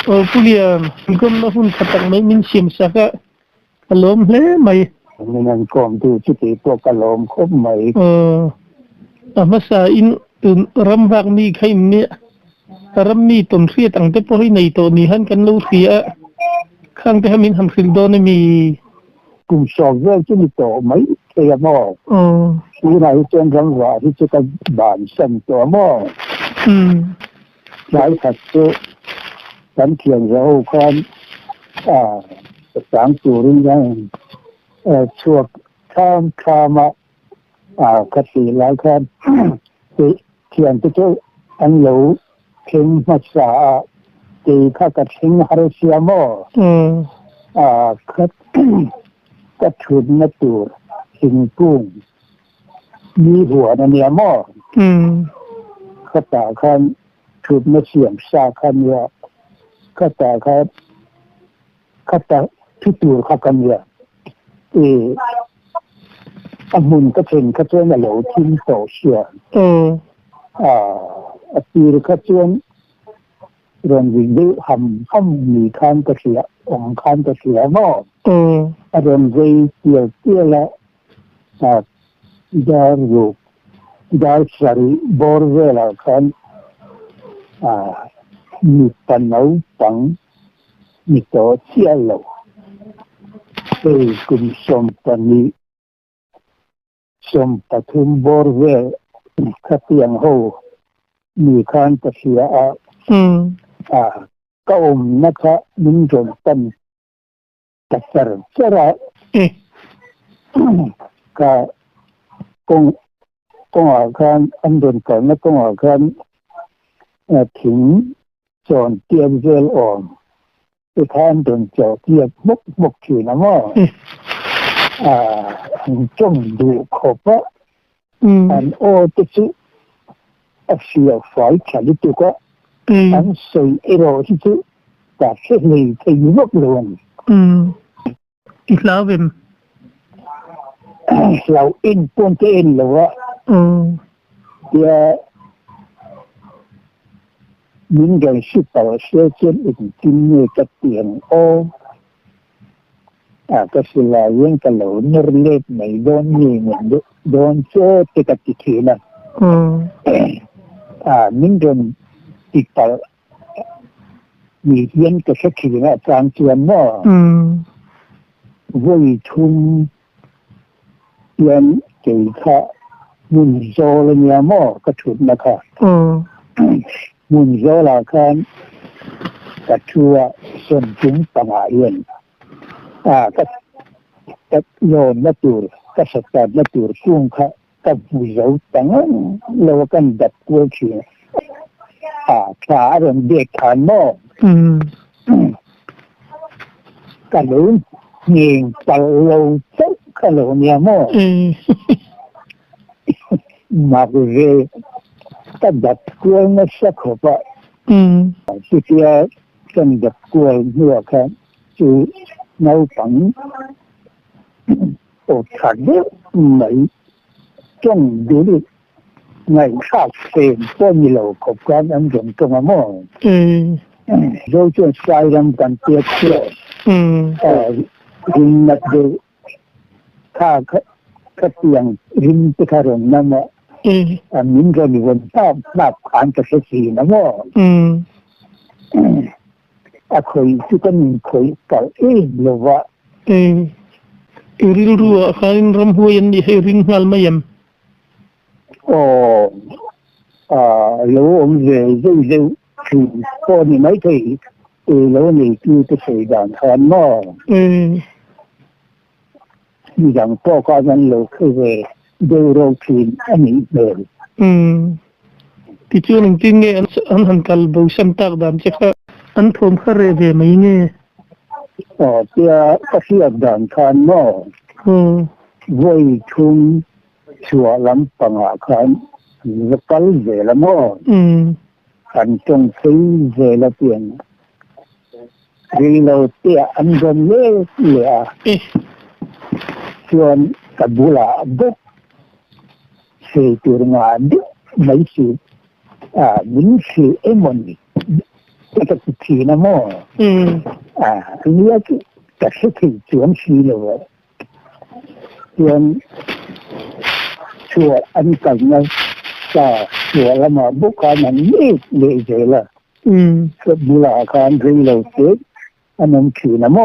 pulia gom na hun khatang mai min sim saka kalom hle mai nan kom tu chiti to kalom khop mai amasa in ram wak mi khai mi ram mi tom thria tang te po hi nei to ni han kan lo thria khang te hamin ham khil do ne mi cùng sò với cái tổ mấy cái mò cái này trên răng vả thì chỉ có bản sân tổ mò trái thật sự tấm thiền dấu con sáng chủ đến rằng chuộc tham mà cái gì lại con thì thiền cái chỗ anh lũ kinh mà xả thì các cái kinh harus siamo cáiก็ชุดนัตัวหิงกุ้งมีหัวนั่นเนี่ยหม้อข้าตาคันชุดนัเสียงซาคันเนี่ยข้าตาที่ตัวข้ากันเนี่ยอมุนก็เป็นข้าเจ้าเหลวทิ้งโตเสียปีข้าเจ้าเรื่องวิ่งได้ห้องมีคันก็เสียองคันก็เสียหม้ออารมณ์ใจเกี่ยวละดาร์สารีบอร์เวลาคันมีปัญหาปังมีตัวเชี่ยวเรากุมสมปันนี้สมปฐุมบอร์เวลขัดยังโฮมีคันตะเสียก็นะคะมินจมตันkasar cara ka kung akan andon ka na kung akan ting son tiap zel onไปทานดนเจ้าเทียบมกขีนะมั้งจ้องดูขบว่าอันโอติสิเสียไฟฉันตัวก็อันใส่เอโรที่สุดแต่เสียเลยที่ยุบลงIslawim Islaw in punta in lawa dia min gan sipal sechen in ni katian o ka sila yen kalau nerlet mai don ni don che te katikila min gan sipalมีเพียงแต่สักทีนะจางเจียนเนาะวิ่งทุ่มเพียงเกี่ยวกับมุนโซเลยเนี่ยมั่วก็ถูกนะคะมุนโซละกันก็ชัวส่วนจุ่มปังอาเย็นก็โยนนัตัวก็สกัดนัตัวกุ้งค่ะก็ผู้โซตังเรากันดัดตัวเชียขาเรื่องเด็กขานมั่วกะโหลเงียงปะโลซุกะโหลเนี่ยมั่วมาเรก็ดัดกล้วยมาสักขบที่เที่ยกันดัดกล้วยเมื่อครับจูเนาปังโอ้ขัดเดียวไม่จ้องดูดิไงข้าวเต็มก็มีเราขบกันอันจงตรงมามั่วโดยช่วงสายรำกันเตี้ยเตี้ยริมนัดเดือข้าเตียงริมตะคารนนั่นแหละมินก็มีวันภาพขานกับสีนะมั่วคุยที่กันคุยกับหรือว่าริลรัวข้ารินรำหัวยันดีให้รินหัลมายัมแล้วเร็วคือก็นี่ไม่เคยแล้วนี่คือจะเสียดังทันมั่วอย่างพ่อก็นั้นเราคือดูโรคีนอันนี้เลยที่ช่วงจริงเนี่ยอันหันกัลบูสัมตักดามเจ้าอันพรมขเรเวไม่เนี่ยเจ้าก็เสียดังทันมั่ววัยชุ่มชัวลำปังอาคารจะกัลเวลมั่วอันจงซื้อเวลาเปลี่ยนรีเราเตี้ยอันเดิมเลยส่วนกับบุหรี่บุกเสียตัวงานดิไม่สิมินสิเอมอนี ก็จะทีนะโมอันนี้ก็แต่是可以转期了转说安กันนะก็说了嘛不可能没这了ก็บุลาการเรียลเสร็จอันนั้นคือนะโม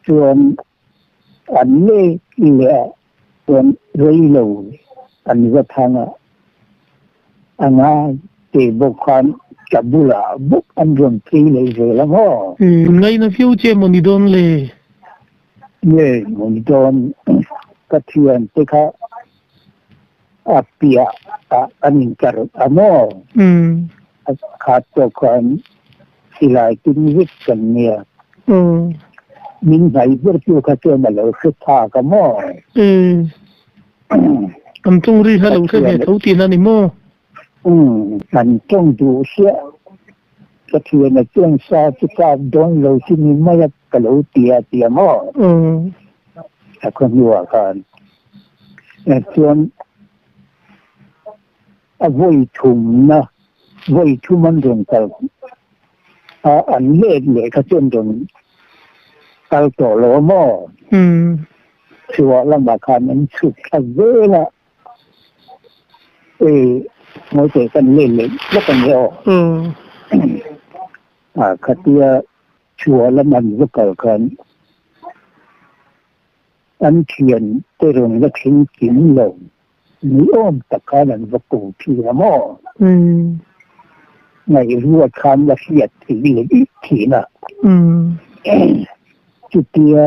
ส่วนอันนี้เนี่ยส่วนเรียลอันนี้ก็ทางอันนั้นที่บุคคลกับบุลาบุกอันรวมที่เลยเสร็จแล้วก็ngay na future mo ni don le เนี่ยมันโดนกระเทือนที่เขาอาเปียอันนี้กระอโมขาดตัวคนสิลายกินวิทย์กันเนี่ยมินไหนเพื่อที่เขาจะมาเลยสุดท้ายก็โมอันตรงรีฮัลโหลเสด็จทุกทีนั่นนี่โมมันต้องดูเสียกระเทือนในช่วงซาจิกาโดนเราที่นี่ไม่กระโหลกเตียโมแต่คนอยู่กันส่วนวัยทุ่มนะวัยทุ่มมันตรงกันอันเล็กเล็กเขาจนตรงกันต่อโลโมชัวร์ลำบากการมันสุดขั้นเวละมวยเตะกันเล่นเล่นแล้วกันเยอะคดีชัวร์แล้วมันก็เกิดกันอันเขียนตัวเรื่องและทิ้งกินลงมีอ้อมตะการันวักูที่ละโมในรัวคำละเอียดที่ดีอีกทีน่ะจุดเดีย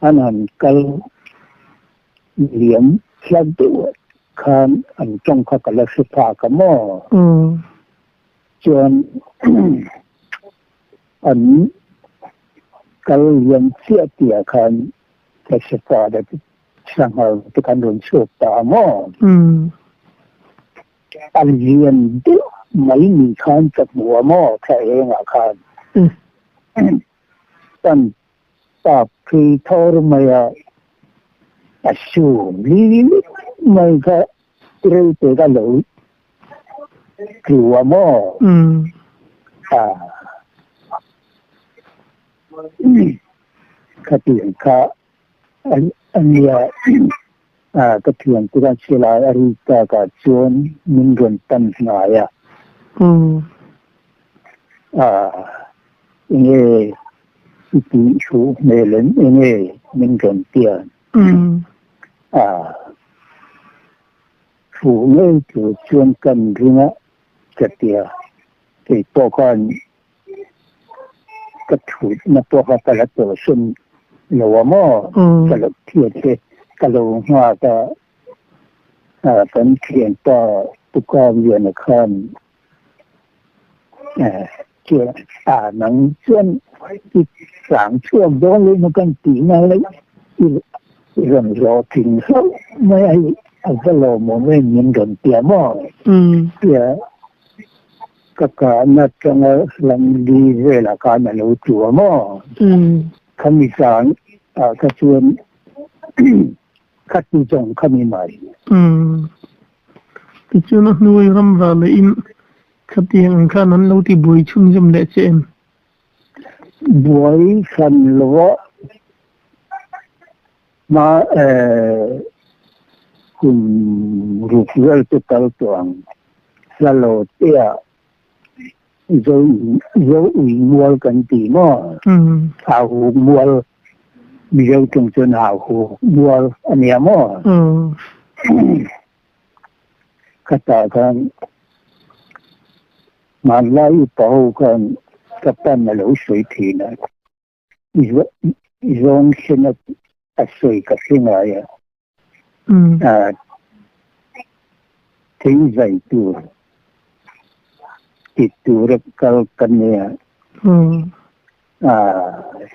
อันนั้นก็เหลี่ยมแค่ตัวคันอันจงเขาก็ละสุภากับโมจนอันก็เหลี่ยมเสียเตียคันแต่สุภาได้สังหารที่การโดนโชคตาโมอันเรียนเดียวไม่มีคันกับหัวโมแค่เองคันตั้งตาพีทอร์มาชูลีไม่ก็เรื่องเตะกันเลยกลัวโมคดีค่ะอันนี้ก็เพียงที่เราเชื่ออาริกากับจวนมินกันตั้งนายนี่ที่ชูเมลันนี่มินกันเตียนผู้เล่นตัวชวนกันเรื่องกเตียที่พวกกันก็ถูกมาพวกเขาแต่ละตัวซึ่งเราว่ามั่วก็เลยเทียบเลยก็เลยว่าก็เป็นเขียนต่อตุกเรียนคันเกี่ยวหนังช่วงที่3ช่วงโดนเลยมันกันตีมาเลยเรื่องรอถึงเขาไม่ไอ้ก็รอมันไม่มีเงินเตียมั่วเตียก็การนัดกันลังดีเวลาการมันรู้ตัวมั่วคำสั่งกระทรวงขัดจงคำใหม่ที่จะนั่งนุยรำว่าเลยขัดยังข้านั้นเราที่บุยชุ่มจำเด็ดเจนบุยขันลัวมาคุณรูปเรื่องตัวตัวสโลเตีย有มัวกันตีมั่วเอามัวมีเรื่องจนเอามัวอันนี้มั่วก็ต่อกันมันไล่เป่ากันกับปั้นมาแล้วสวยทีนะย้อนเส้นสวยกับสิ่งอะไรทิ้งใจตัวติดตัวรักกันเนี่ย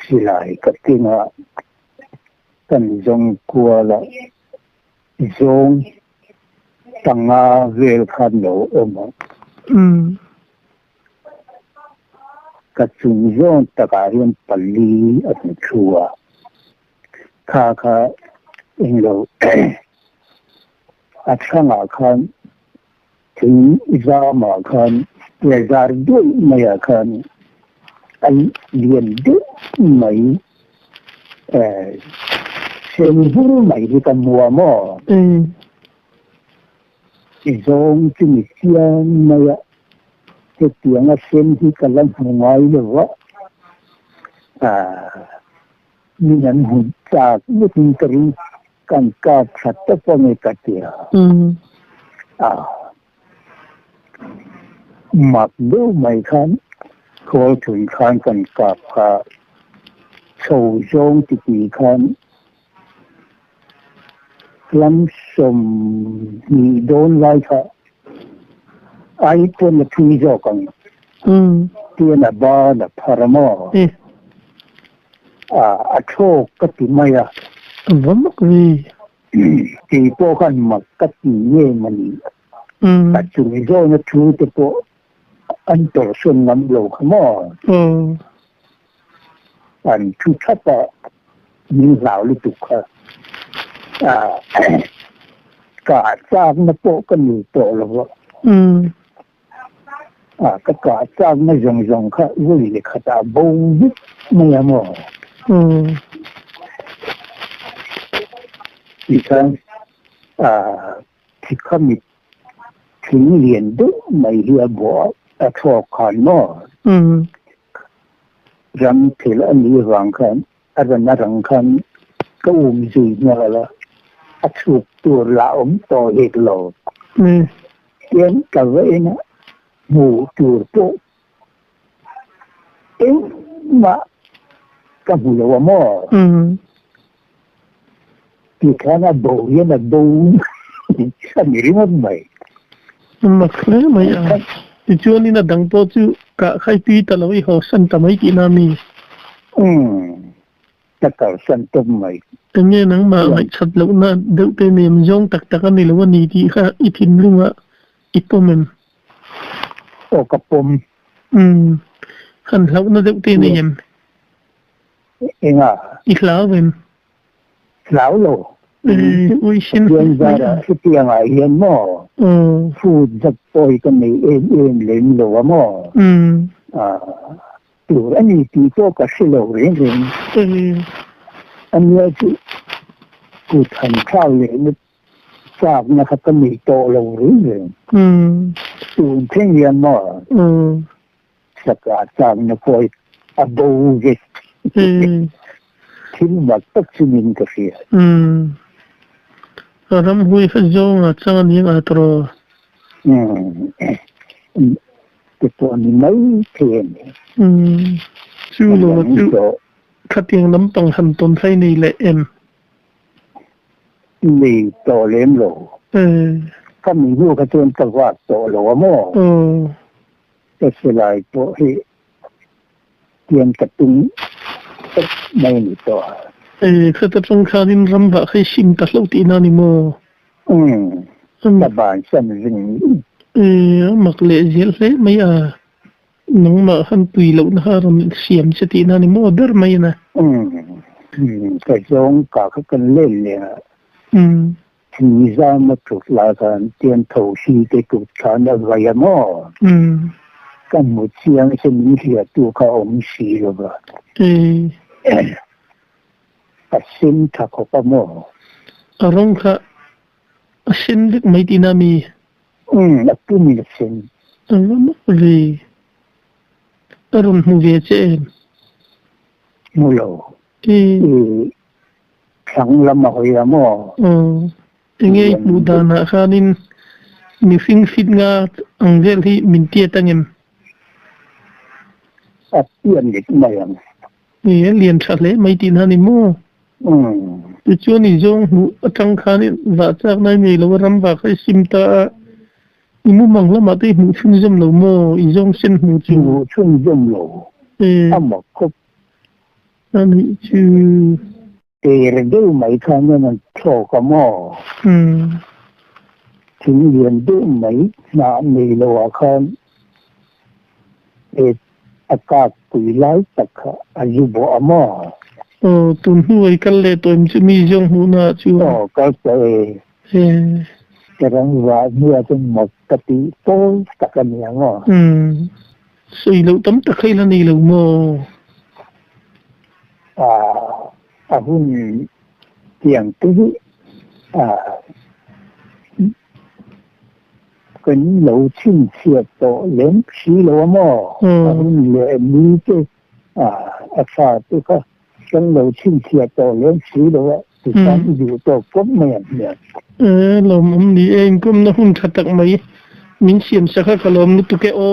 สิลายกับที่น่ะกันจงกลัวละจงตั้งเวลคันโนกับจุงจงตะการยันปลีอันชัวข้าเองเราอัดข้างอาคารถึงจามาคัน về ra đuôi mày à khăn anh liền đứt mày xem hú mày đi cầm mùa mò giống như mình xem mày à cái tiếng là xem thì cả lần ngoài được mình ăn hụt chả biết mình cái cần cả thật tất mọi cái tiền mặc đủ mày khăn khôi thuyền khăn cần cả sầu giống thì khăn lắm sầm nhị đốn lại khá ai tuần là phi do con tiền là ba là paramo cho cái gì mày à vẫn mất gì thì bộ khăn mặc cái gì nhé mình chúng do nó chú thì bộ anh tổ xuân lắm lâu không anh chú chắc là những lão lý tục cả trang nó bộ cái nhiều tổ là cái cả trang nó rồng khác vui để khát à bông biết mày mà thì kan thì không thì liền đó mày hiểu bỏ cho con nó rằng thì là anh đi vàng khăn anh ra rằng khăn cái gì mà là chụpตัวlãoต่อเหตุหลอกtiếng cả vậy nó ngủ chùa chỗ mà cái mùi là mò thì khá là bầu yên là bầu sao nghĩ mất mày mà khá mày thì chưa nên là đăng to chứ cả khai tí ta lâu họ sân ta mấy kỹ nam mi tất cả sân tâm mày anh nghe nắng mà mày sạch lâu na đậu tên niềm dông tắc tắc anh này lâu anh thì khá ít hình luôn á ít tôm mình cặp bom hẳn lâu na đậu tên niềm ít lão bên lão lộ ui xin hiện ra là cái tiếng ai hiện mò phụ giật bồi cái này em lên lộ mò từ anh ấy thì có cái sự lộ lên anh ấy chứ cụ thành thao lên sao nó có cái này to lộ lên từ thiên nhiên mò tất cả sao nó coi bầu cái thiên vật tất nhiên cái gì ram hui fa zo nga chang ni nga tro cái tuần mấy tiền chu lo chu khát tiếng nắm tông hẳn tôn thay này lệ em mì tổ lên lộ cái mì mua cái tuần cái quạt tổ lộ mò cái sự lại tổ hệ tiền cái tung tất mấy mì tổ khát tập khá din ram vạ khai sim tát lâu tí na ni mò các bạn xem rình mặc lệ dễ lệ mấy nóng mà hẳn tùy lâu na haram xiêm sẽ tí na ni mò đỡ mấy na cái giống cả cái cần lên nè thì ra mà chụp lại cái tiền thầu xí cái chụp khán là vậy mò cái một chiang sẽ nghĩ là tu cái ông xí rồi cái xin thật có mò rong kha xin được mấy tí na mi là cứ mình xin mất gì rong mu về chứ mua lô khẳng lắm mà hồi mò nghe bù đà nạ khá nên mình sinh sinh nga ang vel hi min tia tăng em tiền được mày liền sát lệ mấy tí na ni mò từ chỗ này giống hú trăng khá nên vợ chắc này này lâu rắm và cái sim ta imu mang lắm mà tới hú chung dâm lâu mò giống xin hú chú chung dâm lâu mà cốc anh ấy chứ để đâu mấy khả nên mình cho có mò chính liền đâu mấy nạ này lâu khăn để cả quỷ lái tất cả anh bỏ mò tuần huay cái lệ tôi em chỉ mi giống hú na chứ cái กำลังว่าเมื่อจนหมดกติโป้ตะกันอย่างว่า Sui lâu tấm ta khay là này lâu mò. หุ้นเสี่ยงตื้อ跟楼亲切到连起楼么หุ้นเหลือนี้ก็อาคาตัวก็跟楼亲切到连起楼ติดตามอยู่ตัวก็เหมือนเนี่ย Lom om ni em kum na hun khatak mai. Min siam sakha kalom ni tu ke o.